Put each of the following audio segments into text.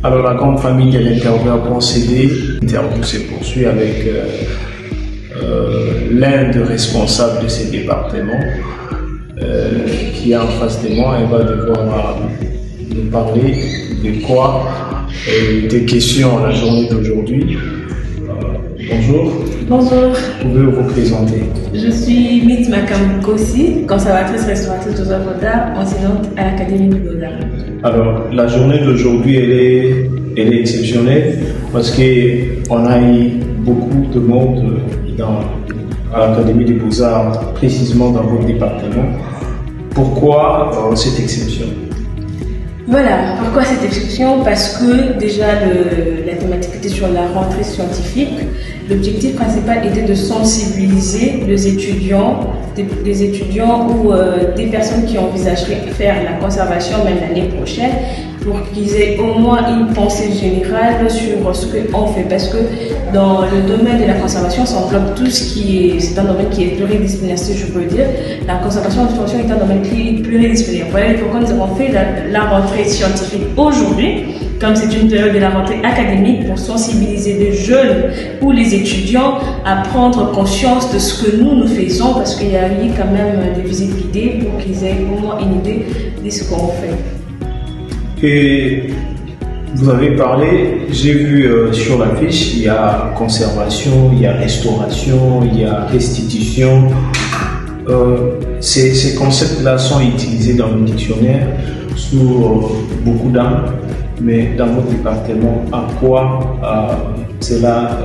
Alors la grande famille de l'interview a procédé. L'interview se poursuit avec l'un des responsables de ce département qui est en face de moi et va devoir nous parler de quoi des questions la journée d'aujourd'hui. Bonjour. Bonjour. Pouvez-vous vous présenter? Je suis Mith Makamkosi, conservatrice restauratrice aux œuvres d'art, enseignante à l'Académie du Beaux-Arts. Alors, la journée d'aujourd'hui, elle est exceptionnelle parce qu'on a eu beaucoup de monde à l'Académie des Beaux-Arts, précisément dans votre département. Pourquoi cette exception? Voilà, pourquoi cette exception? Parce que déjà la thématique était sur la rentrée scientifique. L'objectif principal était de sensibiliser les étudiants, des étudiants ou des personnes qui envisageraient faire la conservation même l'année prochaine, pour qu'ils aient au moins une pensée générale sur ce qu'on fait. Parce que dans le domaine de la conservation, ça englobe tout ce qui est, c'est un domaine qui est pluridisciplinaire, si je peux dire. La conservation et l'exploitation est un domaine pluridisciplinaire. Voilà pourquoi nous avons fait la rentrée scientifique aujourd'hui, comme c'est une période de la rentrée académique, pour sensibiliser les jeunes ou les étudiants à prendre conscience de ce que nous faisons, parce qu'il y a eu quand même des visites guidées pour qu'ils aient au moins une idée de ce qu'on fait. Et vous avez parlé, j'ai vu sur la fiche, il y a conservation, il y a restauration, il y a restitution. Ces concepts-là sont utilisés dans le dictionnaire sous beaucoup d'angles, mais dans votre département, à quoi cela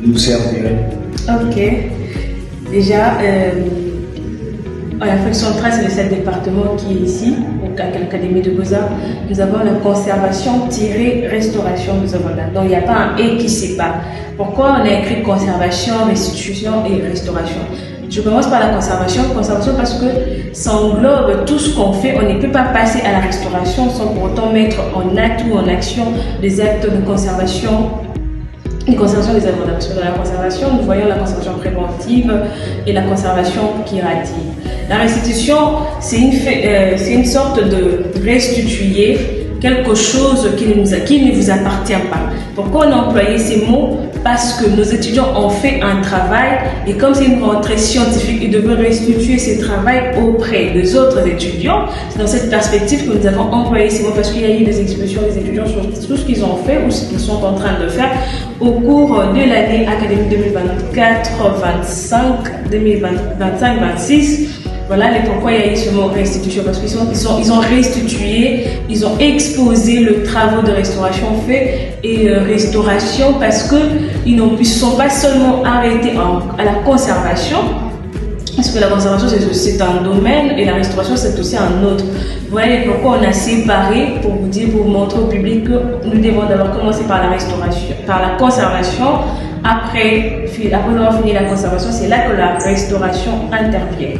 nous servirait? Ok. Déjà, l'Afrique centrale, c'est le seul département qui est ici, à l'Académie de Beaux-Arts. Nous avons la conservation-restauration des œuvres d'art. Donc, il n'y a pas un « et » qui sépare. Pourquoi on a écrit conservation, restitution et restauration? Je commence par la conservation. Conservation parce que ça englobe tout ce qu'on fait. On ne peut pas passer à la restauration sans pour autant mettre en acte ou en action des actes de conservation. Une conservation des œuvres d'art. Parce que dans la conservation, nous voyons la conservation préventive et la conservation curative. La restitution, c'est une sorte de restituer quelque chose qui ne vous appartient pas. Pourquoi on a employé ces mots? Parce que nos étudiants ont fait un travail et comme c'est une rentrée scientifique, ils devaient restituer ce travail auprès des autres étudiants. C'est dans cette perspective que nous avons employé ces mots, parce qu'il y a eu des expositions des étudiants sur tout ce qu'ils ont fait ou ce qu'ils sont en train de faire au cours de l'année académique 2024-25, 2025-26. Voilà pourquoi il y a eu ce mot restitution, parce qu'ils ont restitué, ils ont exposé le travail de restauration fait et restauration parce qu'ils ne sont pas seulement arrêtés à la conservation, parce que la conservation c'est un domaine et la restauration c'est aussi un autre. Voilà pourquoi on a séparé, pour vous dire, pour montrer au public que nous devons d'abord commencer par la restauration, par la conservation. Après avoir fini la conservation, c'est là que la restauration intervient.